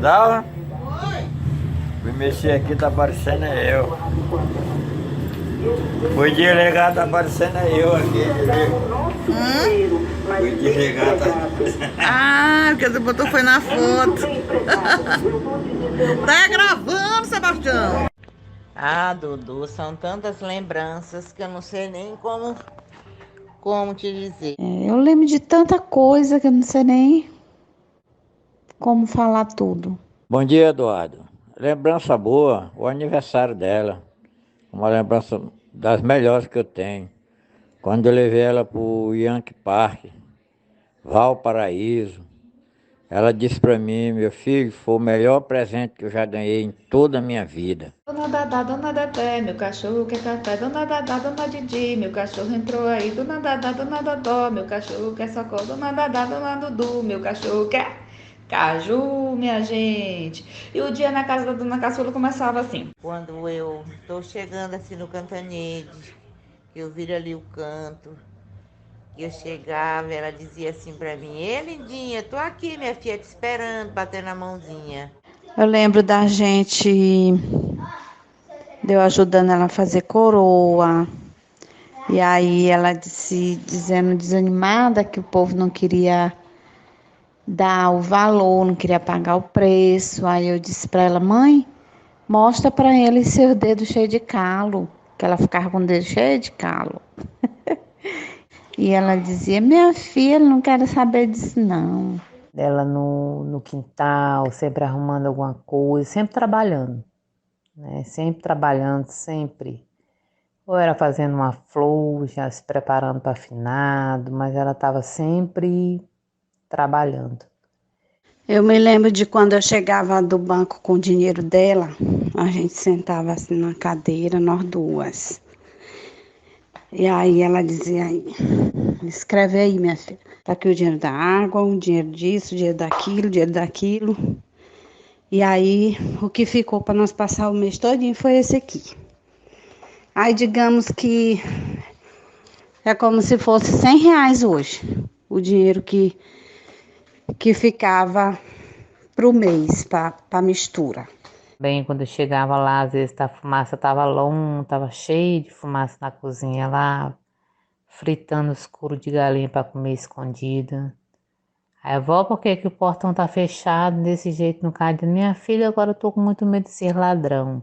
Dalva? Fui mexer aqui, tá parecendo eu. Fui desligar, tá parecendo eu aqui. Fui desligar, tá. Ah, porque você botou foi na foto. Tá gravando, Sebastião? Ah, Dudu, são tantas lembranças que eu não sei nem como te dizer. Eu lembro de tanta coisa que eu não sei nem como falar tudo. Bom dia, Eduardo. Lembrança boa, o aniversário dela. Uma lembrança das melhores que eu tenho. Quando eu levei ela pro Yankee Park, Valparaíso, ela disse para mim: meu filho, foi o melhor presente que eu já ganhei em toda a minha vida. Dona Dadá, Dona Dedé, meu cachorro quer café. Dona Dadá, Dona Didi, meu cachorro entrou aí. Dona Dadá, Dona Dodó, meu cachorro quer socorro. Dona Dadá, Dona Dudu, meu cachorro quer caju, minha gente. E o dia na casa da Dona Caçula começava assim. Quando eu tô chegando assim no Cantanhede, que eu viro ali o canto, que eu chegava, ela dizia assim pra mim: Ê, lindinha, tô aqui, minha filha, te esperando, batendo a mãozinha. Eu lembro da gente, de eu ajudando ela a fazer coroa. E aí ela dizendo desanimada que o povo não queria dar o valor, não queria pagar o preço. Aí eu disse para ela: mãe, mostra para ele seu dedo cheio de calo. Que ela ficava com o dedo cheio de calo. E ela dizia: minha filha, não quero saber disso não. Ela no quintal, sempre arrumando alguma coisa, sempre trabalhando, né? Sempre trabalhando, sempre. Ou era fazendo uma flor, já se preparando para finado, mas ela estava sempre trabalhando. Eu me lembro de quando eu chegava do banco com o dinheiro dela, a gente sentava assim na cadeira, nós duas. E aí ela dizia: aí, escreve aí, minha filha. Tá aqui o dinheiro da água, o dinheiro disso, o dinheiro daquilo, o dinheiro daquilo. E aí o que ficou para nós passar o mês todinho foi esse aqui. Aí digamos que é como se fosse R$ 100 hoje, o dinheiro que ficava para o mês, para mistura. Bem, quando eu chegava lá, às vezes a fumaça estava longa, estava cheia de fumaça na cozinha lá, fritando os couro de galinha para comer escondida. Aí, vó, por que que o portão tá fechado desse jeito no carro? Minha filha, agora eu tô com muito medo de ser ladrão.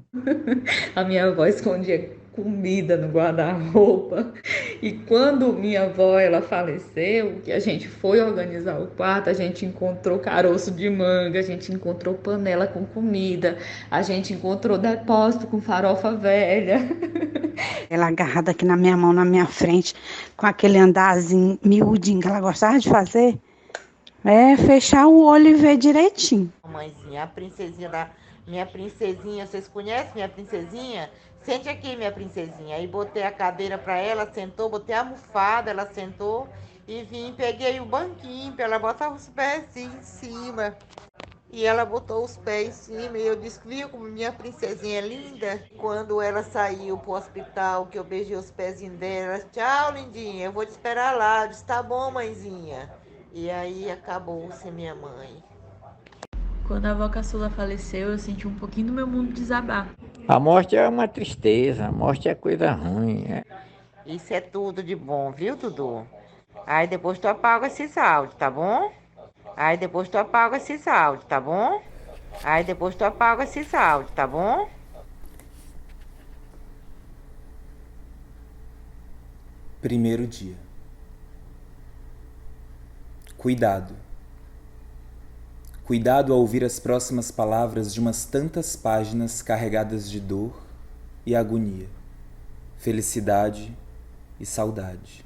A minha avó escondia comida no guarda-roupa. E quando minha avó ela faleceu, que a gente foi organizar o quarto, a gente encontrou caroço de manga, a gente encontrou panela com comida, a gente encontrou depósito com farofa velha. Ela agarrada aqui na minha mão, na minha frente, com aquele andarzinho miudinho que ela gostava de fazer. É fechar o olho e ver direitinho. Mãezinha, a princesinha da. Minha princesinha, vocês conhecem minha princesinha? Sente aqui, minha princesinha. Aí botei a cadeira pra ela, sentou, botei a almofada, ela sentou e vim, peguei o banquinho pra ela botar os pés assim em cima. E ela botou os pés em cima e eu disse: viu como minha princesinha é linda? Quando ela saiu pro hospital, que eu beijei os pezinhos dela, tchau, lindinha, eu vou te esperar lá. Eu disse: tá bom, mãezinha. E aí acabou sem minha mãe. Quando a avó caçula faleceu, eu senti um pouquinho do meu mundo desabar. A morte é uma tristeza, a morte é coisa ruim. Isso é tudo de bom, viu, Dudu? Aí depois tu apaga esses áudios, tá bom? Aí depois tu apaga esses áudios, tá bom? Aí depois tu apaga esses áudios, tá bom? Primeiro dia. Cuidado. Cuidado ao ouvir as próximas palavras de umas tantas páginas carregadas de dor e agonia, felicidade e saudade.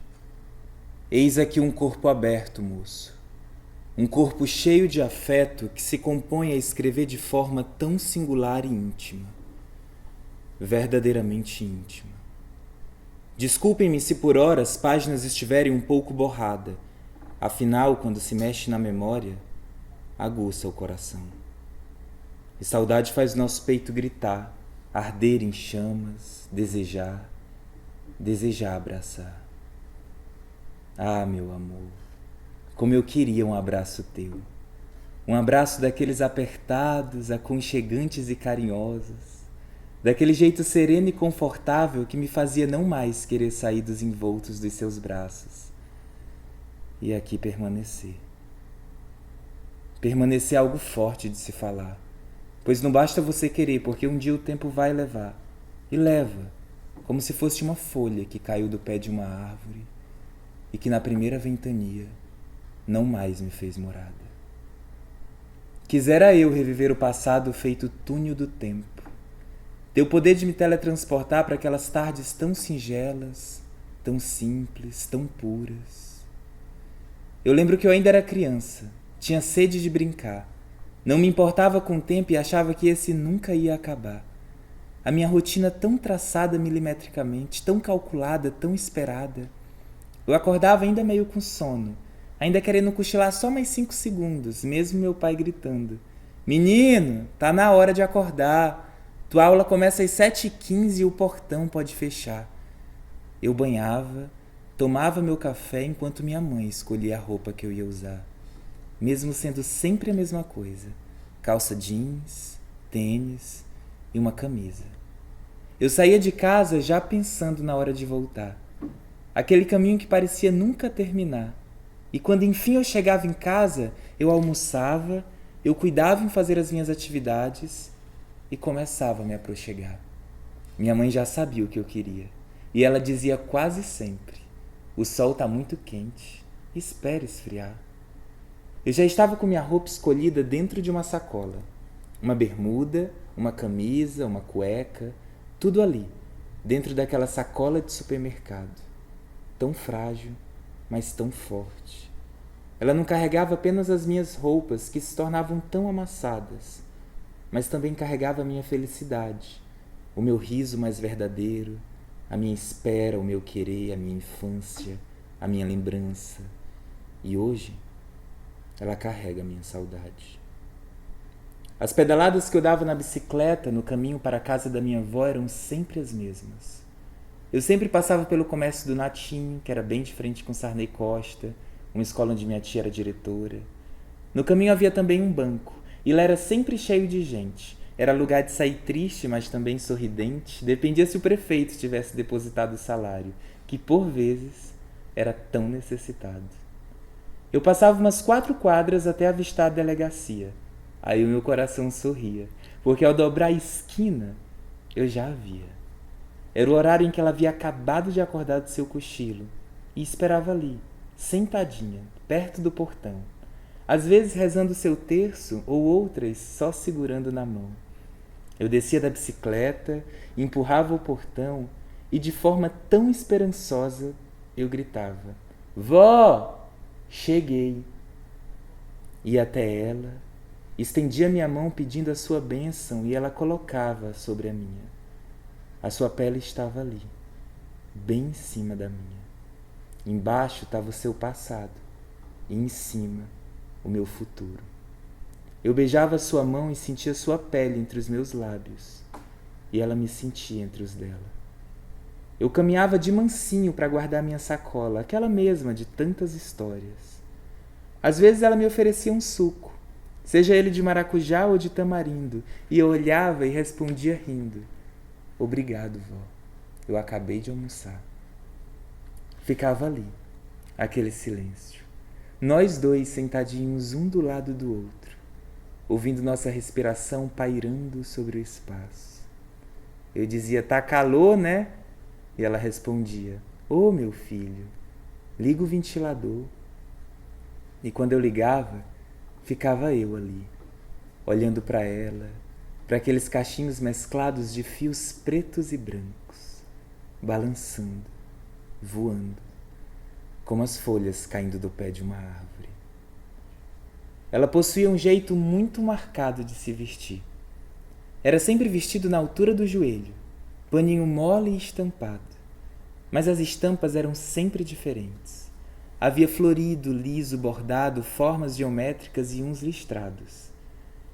Eis aqui um corpo aberto, moço. Um corpo cheio de afeto que se compõe a escrever de forma tão singular e íntima. Verdadeiramente íntima. Desculpem-me se por hora as páginas estiverem um pouco borradas. Afinal, quando se mexe na memória, aguça o coração. E saudade faz nosso peito gritar, arder em chamas, desejar abraçar. Ah, meu amor, como eu queria um abraço teu. Um abraço daqueles apertados, aconchegantes e carinhosos, daquele jeito sereno e confortável que me fazia não mais querer sair dos envoltos dos seus braços. E aqui permanecer. Permanecer é algo forte de se falar, pois não basta você querer, porque um dia o tempo vai levar. E leva, como se fosse uma folha que caiu do pé de uma árvore e que na primeira ventania não mais me fez morada. Quisera eu reviver o passado feito túnel do tempo, ter o poder de me teletransportar para aquelas tardes tão singelas, tão simples, tão puras. Eu lembro que eu ainda era criança, tinha sede de brincar, não me importava com o tempo e achava que esse nunca ia acabar. A minha rotina tão traçada milimetricamente, tão calculada, tão esperada. Eu acordava ainda meio com sono, ainda querendo cochilar só mais 5 segundos, mesmo meu pai gritando: "Menino, tá na hora de acordar. Tua aula começa às 7h15 e o portão pode fechar." Eu banhava, tomava meu café enquanto minha mãe escolhia a roupa que eu ia usar. Mesmo sendo sempre a mesma coisa: calça jeans, tênis e uma camisa. Eu saía de casa já pensando na hora de voltar. Aquele caminho que parecia nunca terminar. E quando enfim eu chegava em casa, eu almoçava, eu cuidava em fazer as minhas atividades e começava a me aproxegar. Minha mãe já sabia o que eu queria. E ela dizia quase sempre: "O sol tá muito quente, espere esfriar." Eu já estava com minha roupa escolhida dentro de uma sacola. Uma bermuda, uma camisa, uma cueca, tudo ali, dentro daquela sacola de supermercado. Tão frágil, mas tão forte. Ela não carregava apenas as minhas roupas, que se tornavam tão amassadas, mas também carregava a minha felicidade, o meu riso mais verdadeiro, a minha espera, o meu querer, a minha infância, a minha lembrança. E hoje, ela carrega a minha saudade. As pedaladas que eu dava na bicicleta no caminho para a casa da minha avó eram sempre as mesmas. Eu sempre passava pelo comércio do Natinho, que era bem de frente com Sarney Costa, uma escola onde minha tia era diretora. No caminho havia também um banco, e lá era sempre cheio de gente. Era lugar de sair triste, mas também sorridente, dependia se o prefeito tivesse depositado o salário, que por vezes era tão necessitado. Eu passava umas 4 quadras até avistar a delegacia. Aí o meu coração sorria, porque ao dobrar a esquina, eu já a via. Era o horário em que ela havia acabado de acordar do seu cochilo e esperava ali, sentadinha, perto do portão, às vezes rezando o seu terço ou outras só segurando na mão. Eu descia da bicicleta, empurrava o portão e de forma tão esperançosa eu gritava: "Vó, cheguei!" Ia até ela, estendia minha mão pedindo a sua bênção e ela colocava sobre a minha. A sua pele estava ali, bem em cima da minha. Embaixo estava o seu passado e em cima o meu futuro. Eu beijava sua mão e sentia sua pele entre os meus lábios e ela me sentia entre os dela. Eu caminhava de mansinho para guardar minha sacola, aquela mesma de tantas histórias. Às vezes ela me oferecia um suco, seja ele de maracujá ou de tamarindo, e eu olhava e respondia rindo: "Obrigado, vó, eu acabei de almoçar." Ficava ali, aquele silêncio, nós dois sentadinhos um do lado do outro, ouvindo nossa respiração pairando sobre o espaço. Eu dizia: "Tá calor, né?" E ela respondia: "Ô, meu filho, liga o ventilador." E quando eu ligava, ficava eu ali, olhando para ela, para aqueles cachinhos mesclados de fios pretos e brancos, balançando, voando, como as folhas caindo do pé de uma árvore. Ela possuía um jeito muito marcado de se vestir. Era sempre vestido na altura do joelho, paninho mole e estampado, mas as estampas eram sempre diferentes. Havia florido, liso, bordado, formas geométricas e uns listrados.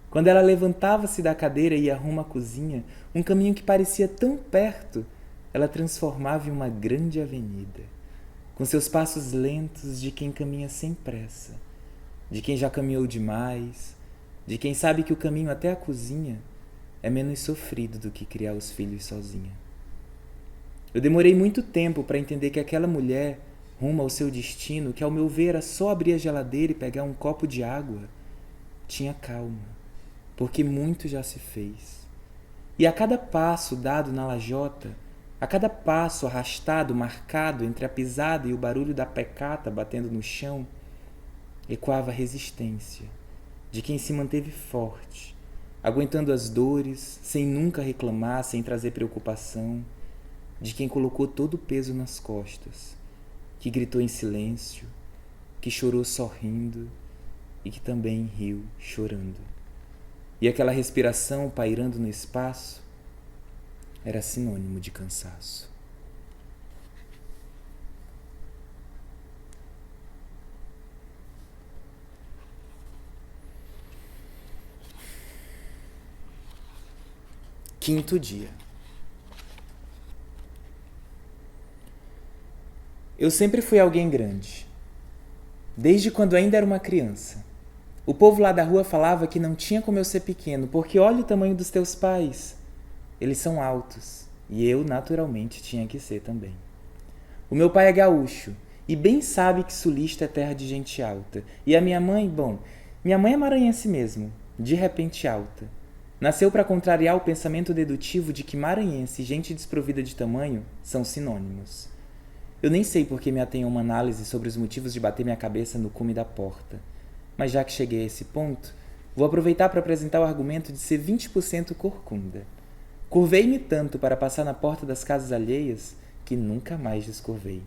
Quando ela levantava-se da cadeira e ia rumo à cozinha, um caminho que parecia tão perto, ela transformava em uma grande avenida, com seus passos lentos de quem caminha sem pressa, de quem já caminhou demais, de quem sabe que o caminho até a cozinha é menos sofrido do que criar os filhos sozinha. Eu demorei muito tempo para entender que aquela mulher, rumo ao seu destino, que ao meu ver era só abrir a geladeira e pegar um copo de água, tinha calma, porque muito já se fez. E a cada passo dado na lajota, a cada passo arrastado, marcado entre a pisada e o barulho da pecata batendo no chão, ecoava a resistência de quem se manteve forte, aguentando as dores, sem nunca reclamar, sem trazer preocupação, de quem colocou todo o peso nas costas, que gritou em silêncio, que chorou sorrindo e que também riu chorando. E aquela respiração pairando no espaço era sinônimo de cansaço. Quinto dia. Eu sempre fui alguém grande, desde quando ainda era uma criança. O povo lá da rua falava que não tinha como eu ser pequeno, porque olha o tamanho dos teus pais. Eles são altos, e eu, naturalmente, tinha que ser também. O meu pai é gaúcho, e bem sabe que sulista é terra de gente alta. E a minha mãe, minha mãe é maranhense mesmo, de repente alta. Nasceu para contrariar o pensamento dedutivo de que maranhense e gente desprovida de tamanho são sinônimos. Eu nem sei por que me atenho a uma análise sobre os motivos de bater minha cabeça no cume da porta. Mas já que cheguei a esse ponto, vou aproveitar para apresentar o argumento de ser 20% corcunda. Curvei-me tanto para passar na porta das casas alheias que nunca mais descurvei.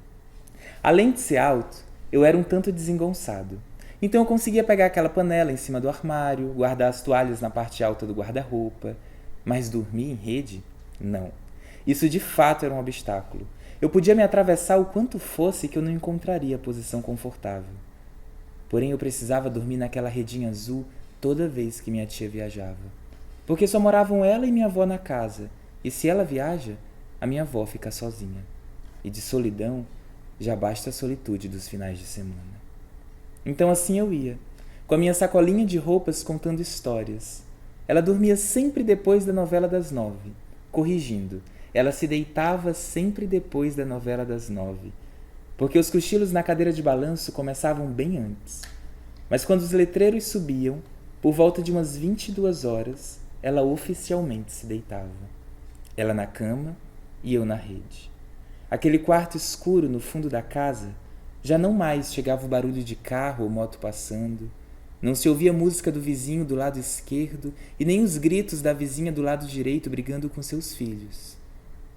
Além de ser alto, eu era um tanto desengonçado. Então eu conseguia pegar aquela panela em cima do armário, guardar as toalhas na parte alta do guarda-roupa. Mas dormir em rede? Não. Isso de fato era um obstáculo. Eu podia me atravessar o quanto fosse que eu não encontraria posição confortável. Porém, eu precisava dormir naquela redinha azul toda vez que minha tia viajava. Porque só moravam ela e minha avó na casa, e se ela viaja, a minha avó fica sozinha. E de solidão, já basta a solitude dos finais de semana. Então assim eu ia, com a minha sacolinha de roupas contando histórias. Ela dormia sempre depois da novela das 9, corrigindo. Ela se deitava sempre depois da novela das 9, porque os cochilos na cadeira de balanço começavam bem antes. Mas quando os letreiros subiam, por volta de umas 22 horas, ela oficialmente se deitava. Ela na cama e eu na rede. Aquele quarto escuro no fundo da casa, já não mais chegava o barulho de carro ou moto passando, não se ouvia a música do vizinho do lado esquerdo e nem os gritos da vizinha do lado direito brigando com seus filhos.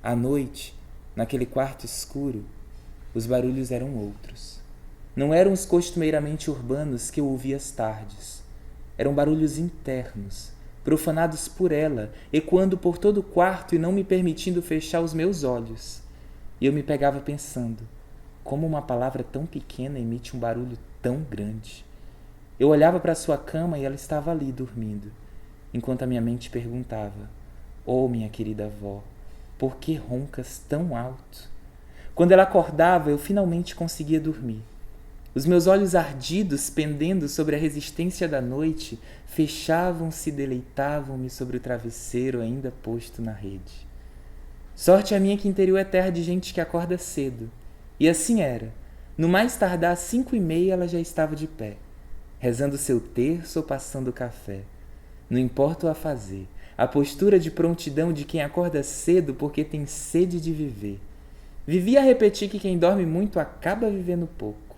À noite, naquele quarto escuro, os barulhos eram outros. Não eram os costumeiramente urbanos que eu ouvia às tardes. Eram barulhos internos, profanados por ela, ecoando por todo o quarto e não me permitindo fechar os meus olhos. E eu me pegava pensando, como uma palavra tão pequena emite um barulho tão grande. Eu olhava para sua cama e ela estava ali dormindo, enquanto a minha mente perguntava, minha querida avó, por que roncas tão alto? Quando ela acordava, eu finalmente conseguia dormir. Os meus olhos ardidos, pendendo sobre a resistência da noite, fechavam-se e deleitavam-me sobre o travesseiro ainda posto na rede. Sorte a minha que interior é terra de gente que acorda cedo. E assim era. No mais tardar às 5h30 ela já estava de pé, rezando seu terço ou passando café. Não importa o a fazer. A postura de prontidão de quem acorda cedo porque tem sede de viver. Vivia a repetir que quem dorme muito acaba vivendo pouco.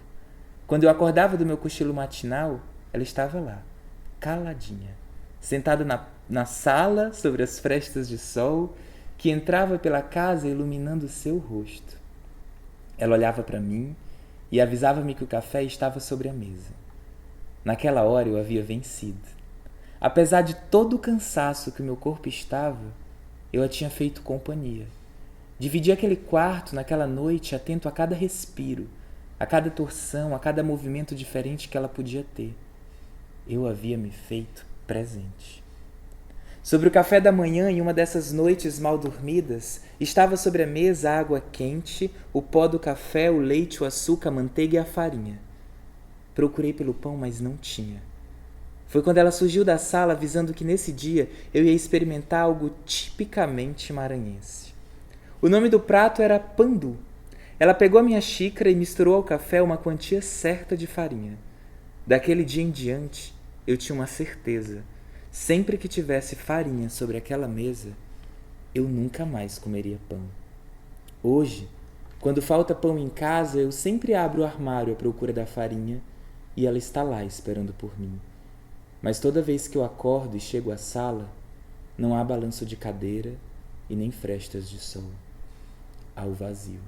Quando eu acordava do meu cochilo matinal, ela estava lá, caladinha, sentada na sala sobre as frestas de sol que entrava pela casa iluminando seu rosto. Ela olhava para mim e avisava-me que o café estava sobre a mesa. Naquela hora eu havia vencido. Apesar de todo o cansaço que o meu corpo estava, eu a tinha feito companhia. Dividi aquele quarto naquela noite atento a cada respiro, a cada torção, a cada movimento diferente que ela podia ter. Eu havia me feito presente. Sobre o café da manhã, em uma dessas noites mal dormidas, estava sobre a mesa a água quente, o pó do café, o leite, o açúcar, a manteiga e a farinha. Procurei pelo pão, mas não tinha. Foi quando ela surgiu da sala avisando que nesse dia eu ia experimentar algo tipicamente maranhense. O nome do prato era pandu. Ela pegou a minha xícara e misturou ao café uma quantia certa de farinha. Daquele dia em diante, eu tinha uma certeza. Sempre que tivesse farinha sobre aquela mesa, eu nunca mais comeria pão. Hoje, quando falta pão em casa, eu sempre abro o armário à procura da farinha e ela está lá esperando por mim. Mas toda vez que eu acordo e chego à sala, não há balanço de cadeira e nem frestas de sol. Há o vazio.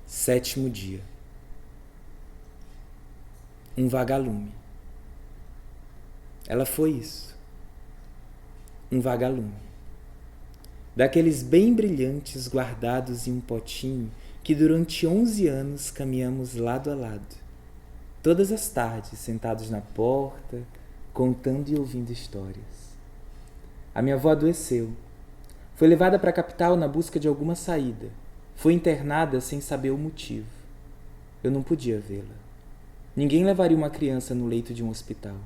Sétimo dia. Um vagalume. Ela foi isso. Um vagalume. Daqueles bem brilhantes guardados em um potinho que durante 11 anos caminhamos lado a lado. Todas as tardes, sentados na porta, contando e ouvindo histórias. A minha avó adoeceu. Foi levada para a capital na busca de alguma saída. Foi internada sem saber o motivo. Eu não podia vê-la. Ninguém levaria uma criança no leito de um hospital.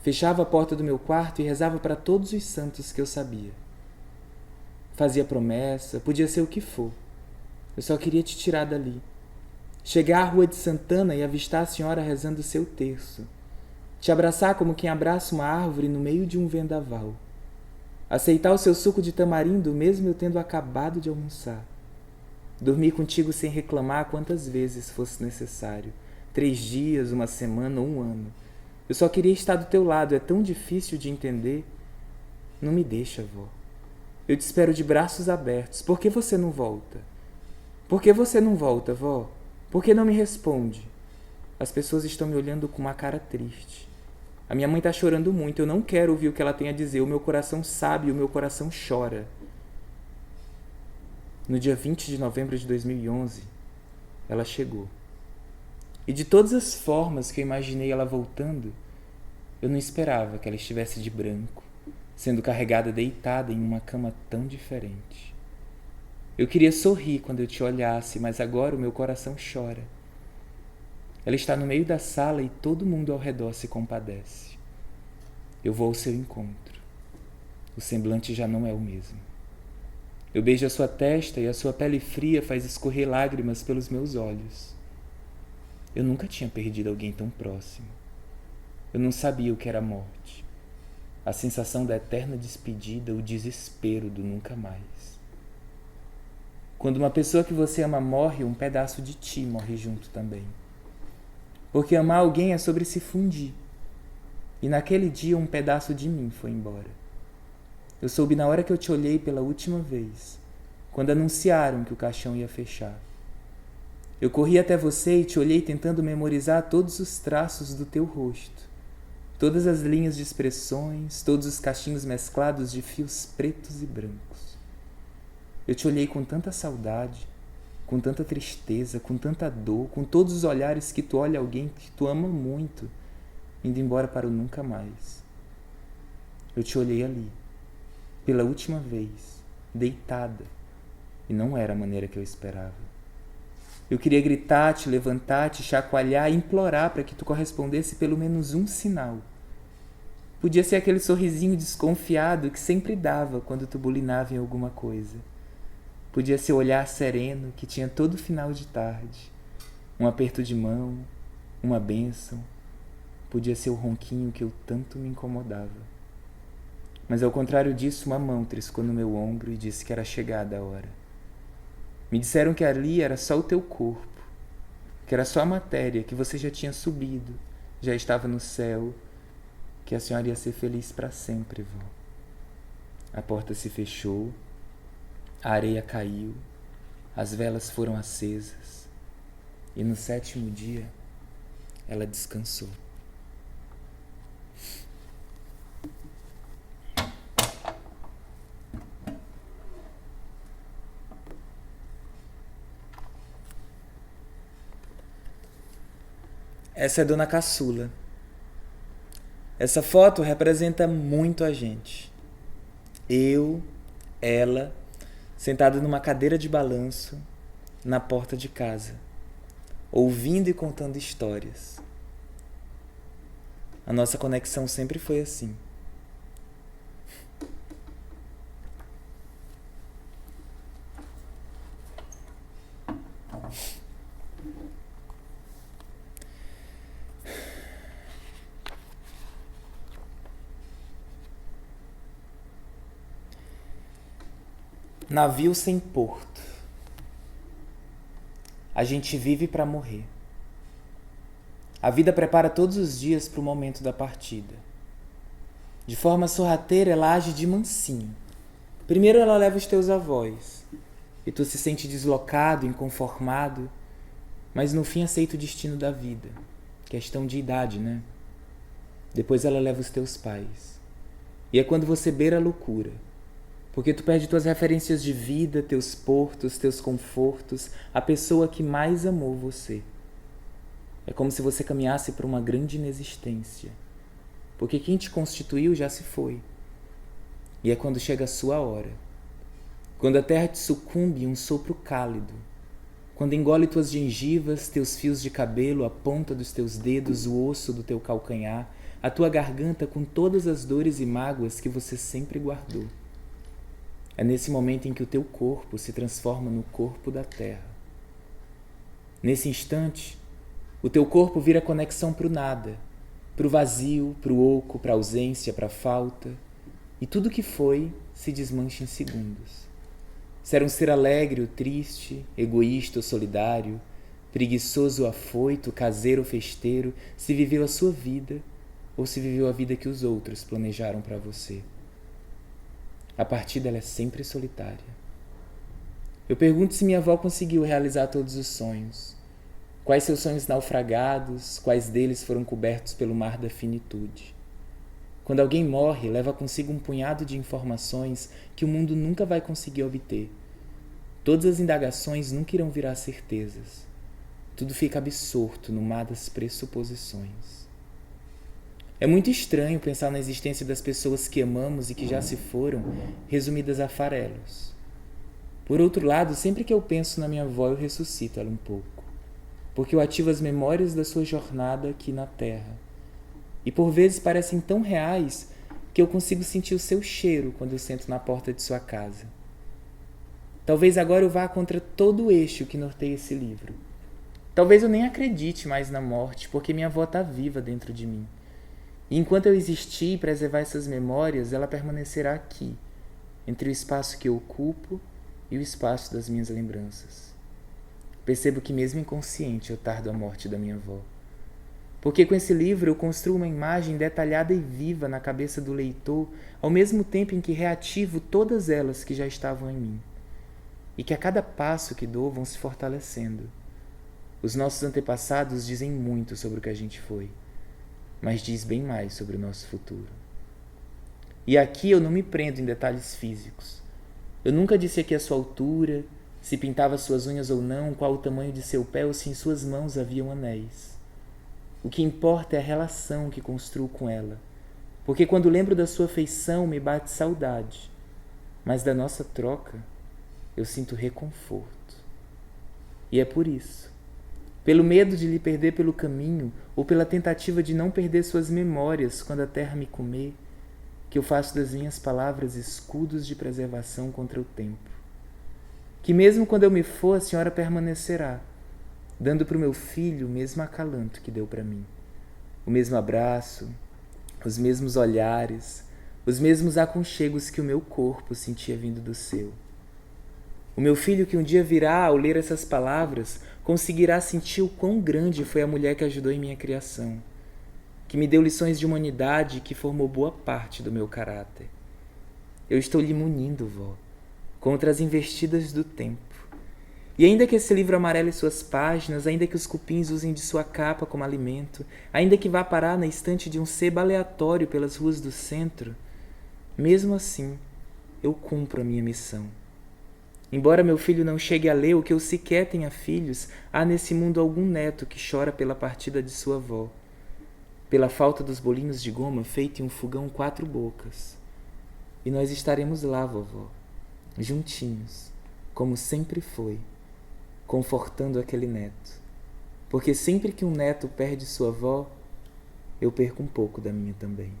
Fechava a porta do meu quarto e rezava para todos os santos que eu sabia. Fazia promessa, podia ser o que for. Eu só queria te tirar dali. Chegar à Rua de Santana e avistar a senhora rezando o seu terço. Te abraçar como quem abraça uma árvore no meio de um vendaval. Aceitar o seu suco de tamarindo mesmo eu tendo acabado de almoçar. Dormir contigo sem reclamar quantas vezes fosse necessário. 3 dias, 1 semana ou 1 ano. Eu só queria estar do teu lado, é tão difícil de entender. Não me deixa, vó. Eu te espero de braços abertos. Por que você não volta? Por que você não volta, vó? Por que não me responde? As pessoas estão me olhando com uma cara triste. A minha mãe está chorando muito. Eu não quero ouvir o que ela tem a dizer. O meu coração sabe, o meu coração chora. No dia 20 de novembro de 2011, ela chegou. E de todas as formas que eu imaginei ela voltando, eu não esperava que ela estivesse de branco, sendo carregada deitada em uma cama tão diferente. Eu queria sorrir quando eu te olhasse, mas agora o meu coração chora. Ela está no meio da sala e todo mundo ao redor se compadece. Eu vou ao seu encontro. O semblante já não é o mesmo. Eu beijo a sua testa e a sua pele fria faz escorrer lágrimas pelos meus olhos. Eu nunca tinha perdido alguém tão próximo. Eu não sabia o que era morte. A sensação da eterna despedida, o desespero do nunca mais. Quando uma pessoa que você ama morre, um pedaço de ti morre junto também. Porque amar alguém é sobre se fundir. E naquele dia um pedaço de mim foi embora. Eu soube na hora que eu te olhei pela última vez, quando anunciaram que o caixão ia fechar. Eu corri até você e te olhei tentando memorizar todos os traços do teu rosto, todas as linhas de expressões, todos os cachinhos mesclados de fios pretos e brancos. Eu te olhei com tanta saudade, com tanta tristeza, com tanta dor, com todos os olhares que tu olha alguém que tu ama muito, indo embora para o nunca mais. Eu te olhei ali, pela última vez, deitada, e não era a maneira que eu esperava. Eu queria gritar, te levantar, te chacoalhar e implorar para que tu correspondesse pelo menos um sinal. Podia ser aquele sorrisinho desconfiado que sempre dava quando tu bulinava em alguma coisa. Podia ser o olhar sereno que tinha todo final de tarde. Um aperto de mão, uma bênção. Podia ser o ronquinho que eu tanto me incomodava. Mas ao contrário disso, uma mão triscou no meu ombro e disse que era chegada a hora. Me disseram que ali era só o teu corpo, que era só a matéria, que você já tinha subido, já estava no céu, que a senhora ia ser feliz para sempre, vó. A porta se fechou, a areia caiu, as velas foram acesas, e no 7º dia ela descansou. Essa é Dona Caçula. Essa foto representa muito a gente. Eu, ela, sentado numa cadeira de balanço, na porta de casa, ouvindo e contando histórias. A nossa conexão sempre foi assim. Navio sem porto. A gente vive para morrer. A vida prepara todos os dias para o momento da partida. De forma sorrateira, ela age de mansinho. Primeiro ela leva os teus avós, e tu se sente deslocado, inconformado, mas no fim aceita o destino da vida. Questão de idade, né? Depois ela leva os teus pais. E é quando você beira a loucura. Porque tu perde tuas referências de vida, teus portos, teus confortos, a pessoa que mais amou você. É como se você caminhasse para uma grande inexistência. Porque quem te constituiu já se foi. E é quando chega a sua hora. Quando a terra te sucumbe em um sopro cálido. Quando engole tuas gengivas, teus fios de cabelo, a ponta dos teus dedos, o osso do teu calcanhar, a tua garganta com todas as dores e mágoas que você sempre guardou. É nesse momento em que o teu corpo se transforma no corpo da terra. Nesse instante, o teu corpo vira conexão para o nada, para o vazio, para o oco, para a ausência, para a falta. E tudo que foi se desmancha em segundos. Se era um ser alegre ou triste, egoísta ou solidário, preguiçoso ou afoito, caseiro ou festeiro, se viveu a sua vida ou se viveu a vida que os outros planejaram para você. A partida ela é sempre solitária. Eu pergunto se minha avó conseguiu realizar todos os sonhos. Quais seus sonhos naufragados, quais deles foram cobertos pelo mar da finitude. Quando alguém morre, leva consigo um punhado de informações que o mundo nunca vai conseguir obter. Todas as indagações nunca irão virar certezas. Tudo fica absorto no mar das pressuposições. É muito estranho pensar na existência das pessoas que amamos e que já se foram, resumidas a farelos. Por outro lado, sempre que eu penso na minha avó, eu ressuscito ela um pouco, porque eu ativo as memórias da sua jornada aqui na Terra. E por vezes parecem tão reais que eu consigo sentir o seu cheiro quando eu sento na porta de sua casa. Talvez agora eu vá contra todo o eixo que norteia esse livro. Talvez eu nem acredite mais na morte, porque minha avó está viva dentro de mim. E enquanto eu existir e preservar essas memórias, ela permanecerá aqui, entre o espaço que eu ocupo e o espaço das minhas lembranças. Percebo que mesmo inconsciente eu tardo a morte da minha avó. Porque com esse livro eu construo uma imagem detalhada e viva na cabeça do leitor, ao mesmo tempo em que reativo todas elas que já estavam em mim. E que a cada passo que dou vão se fortalecendo. Os nossos antepassados dizem muito sobre o que a gente foi, mas diz bem mais sobre o nosso futuro. E aqui eu não me prendo em detalhes físicos. Eu nunca disse aqui a sua altura, se pintava suas unhas ou não, qual o tamanho de seu pé ou se em suas mãos haviam anéis. O que importa é a relação que construo com ela, porque quando lembro da sua feição me bate saudade, mas da nossa troca eu sinto reconforto. E é por isso, pelo medo de lhe perder pelo caminho ou pela tentativa de não perder suas memórias quando a terra me comer, que eu faço das minhas palavras escudos de preservação contra o tempo. Que mesmo quando eu me for, a senhora permanecerá, dando para o meu filho o mesmo acalanto que deu para mim. O mesmo abraço, os mesmos olhares, os mesmos aconchegos que o meu corpo sentia vindo do seu. O meu filho que um dia virá, ao ler essas palavras, conseguirá sentir o quão grande foi a mulher que ajudou em minha criação, que me deu lições de humanidade e que formou boa parte do meu caráter. Eu estou lhe munindo, vó, contra as investidas do tempo. E ainda que esse livro amarele suas páginas, ainda que os cupins usem de sua capa como alimento, ainda que vá parar na estante de um sebo aleatório pelas ruas do centro, mesmo assim, eu cumpro a minha missão. Embora meu filho não chegue a ler ou que eu sequer tenha filhos, há nesse mundo algum neto que chora pela partida de sua avó. pela falta dos bolinhos de goma feito em um fogão 4 bocas. E nós estaremos lá, vovó, juntinhos, como sempre foi, confortando aquele neto. Porque sempre que um neto perde sua avó, eu perco um pouco da minha também.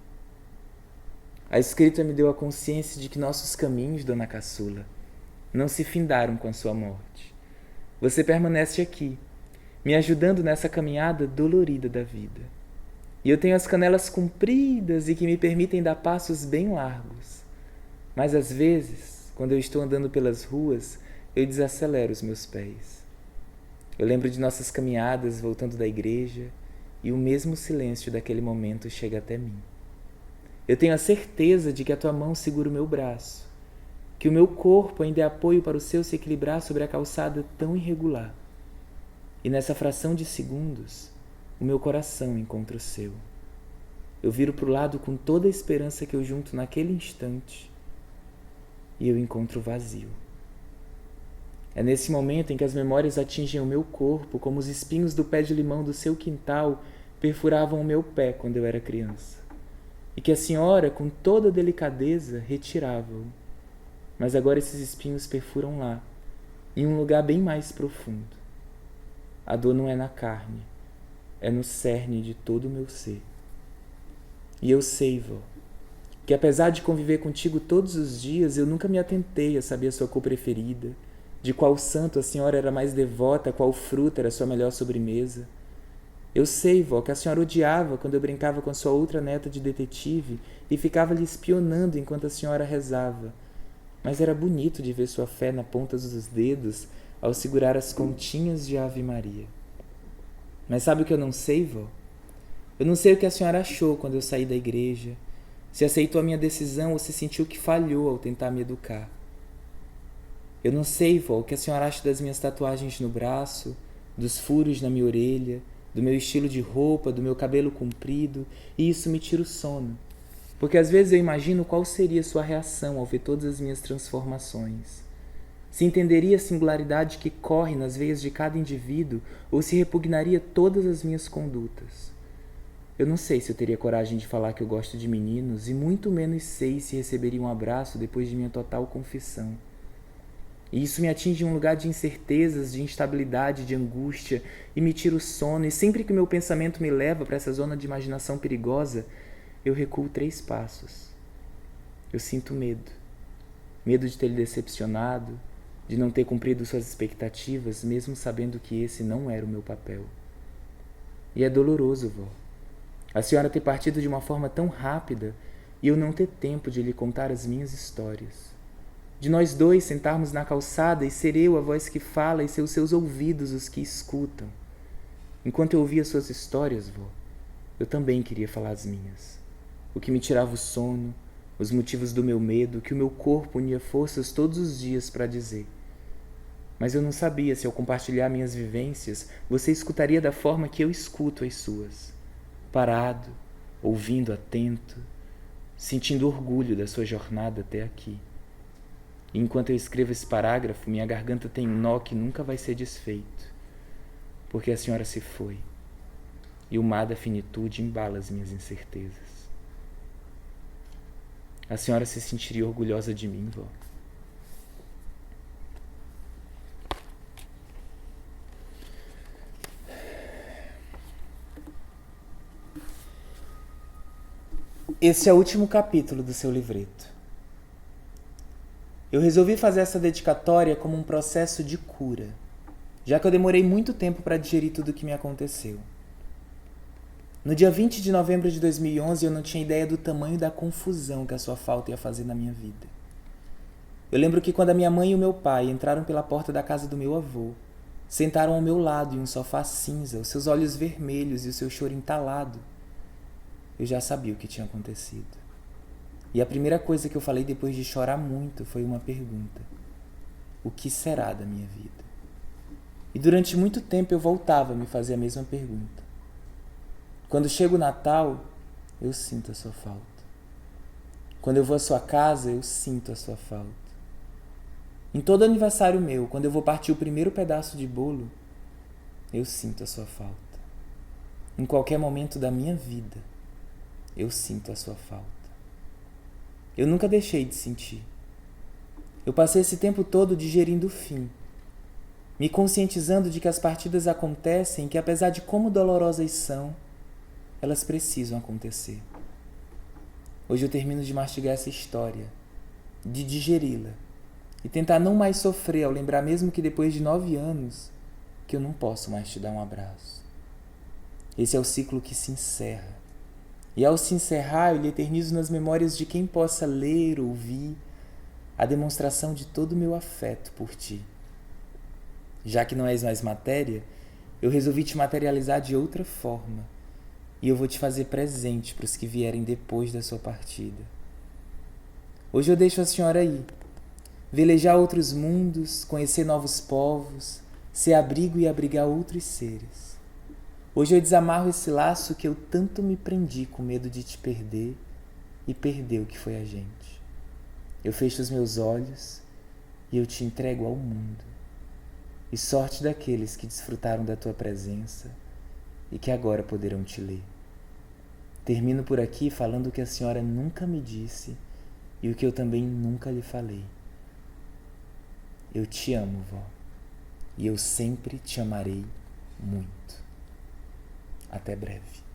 A escrita me deu a consciência de que nossos caminhos, dona Caçula, não se findaram com a sua morte. Você permanece aqui, me ajudando nessa caminhada dolorida da vida. E eu tenho as canelas compridas e que me permitem dar passos bem largos. Mas às vezes, quando eu estou andando pelas ruas, eu desacelero os meus pés. Eu lembro de nossas caminhadas voltando da igreja e o mesmo silêncio daquele momento chega até mim. Eu tenho a certeza de que a tua mão segura o meu braço, que o meu corpo ainda é apoio para o seu se equilibrar sobre a calçada tão irregular. E nessa fração de segundos, o meu coração encontra o seu. Eu viro para o lado com toda a esperança que eu junto naquele instante e eu encontro o vazio. É nesse momento em que as memórias atingem o meu corpo como os espinhos do pé de limão do seu quintal perfuravam o meu pé quando eu era criança. E que a senhora, com toda delicadeza, retirava-o. Mas agora esses espinhos perfuram lá, em um lugar bem mais profundo. A dor não é na carne, é no cerne de todo o meu ser. E eu sei, vó, que apesar de conviver contigo todos os dias, eu nunca me atentei a saber a sua cor preferida, de qual santo a senhora era mais devota, qual fruta era a sua melhor sobremesa. Eu sei, vó, que a senhora odiava quando eu brincava com a sua outra neta de detetive e ficava lhe espionando enquanto a senhora rezava. Mas era bonito de ver sua fé na ponta dos dedos ao segurar as continhas de Ave Maria. Mas sabe o que eu não sei, vó? Eu não sei o que a senhora achou quando eu saí da igreja, se aceitou a minha decisão ou se sentiu que falhou ao tentar me educar. Eu não sei, vó, o que a senhora acha das minhas tatuagens no braço, dos furos na minha orelha, do meu estilo de roupa, do meu cabelo comprido, e isso me tira o sono. Porque às vezes eu imagino qual seria sua reação ao ver todas as minhas transformações. Se entenderia a singularidade que corre nas veias de cada indivíduo ou se repugnaria todas as minhas condutas. Eu não sei se eu teria coragem de falar que eu gosto de meninos e muito menos sei se receberia um abraço depois de minha total confissão. E isso me atinge em um lugar de incertezas, de instabilidade, de angústia e me tira o sono. E sempre que o meu pensamento me leva para essa zona de imaginação perigosa, eu recuo 3 passos. Eu sinto medo. Medo de ter lhe decepcionado, de não ter cumprido suas expectativas, mesmo sabendo que esse não era o meu papel. E é doloroso, vó. A senhora ter partido de uma forma tão rápida e eu não ter tempo de lhe contar as minhas histórias. De nós dois sentarmos na calçada e ser eu a voz que fala e ser os seus ouvidos os que escutam. Enquanto eu ouvia suas histórias, vó, eu também queria falar as minhas. O que me tirava o sono, os motivos do meu medo, que o meu corpo unia forças todos os dias para dizer. Mas eu não sabia se ao compartilhar minhas vivências, você escutaria da forma que eu escuto as suas. Parado, ouvindo atento, sentindo orgulho da sua jornada até aqui. E enquanto eu escrevo esse parágrafo, minha garganta tem um nó que nunca vai ser desfeito, porque a senhora se foi, e o mar da finitude embala as minhas incertezas. A senhora se sentiria orgulhosa de mim, vó? Esse é o último capítulo do seu livreto. Eu resolvi fazer essa dedicatória como um processo de cura, já que eu demorei muito tempo para digerir tudo o que me aconteceu. No dia 20 de novembro de 2011, eu não tinha ideia do tamanho da confusão que a sua falta ia fazer na minha vida. Eu lembro que quando a minha mãe e o meu pai entraram pela porta da casa do meu avô, sentaram ao meu lado em um sofá cinza, os seus olhos vermelhos e o seu choro entalado, eu já sabia o que tinha acontecido. E a primeira coisa que eu falei depois de chorar muito foi uma pergunta: o que será da minha vida? E durante muito tempo eu voltava a me fazer a mesma pergunta. Quando chega o Natal, eu sinto a sua falta. Quando eu vou à sua casa, eu sinto a sua falta. Em todo aniversário meu, quando eu vou partir o primeiro pedaço de bolo, eu sinto a sua falta. Em qualquer momento da minha vida, eu sinto a sua falta. Eu nunca deixei de sentir. Eu passei esse tempo todo digerindo o fim, me conscientizando de que as partidas acontecem e que, apesar de como dolorosas são, elas precisam acontecer. Hoje eu termino de mastigar essa história, de digeri-la e tentar não mais sofrer ao lembrar, mesmo que depois de 9 anos, que eu não posso mais te dar um abraço. Esse é o ciclo que se encerra. E ao se encerrar, eu lhe eternizo nas memórias de quem possa ler, ouvir, a demonstração de todo o meu afeto por ti. Já que não és mais matéria, eu resolvi te materializar de outra forma. E eu vou te fazer presente para os que vierem depois da sua partida. Hoje eu deixo a senhora ir, velejar outros mundos, conhecer novos povos, ser abrigo e abrigar outros seres. Hoje eu desamarro esse laço que eu tanto me prendi com medo de te perder e perder o que foi a gente. Eu fecho os meus olhos e eu te entrego ao mundo. E sorte daqueles que desfrutaram da tua presença e que agora poderão te ler. Termino por aqui falando o que a senhora nunca me disse e o que eu também nunca lhe falei. Eu te amo, vó, e eu sempre te amarei muito. Até breve.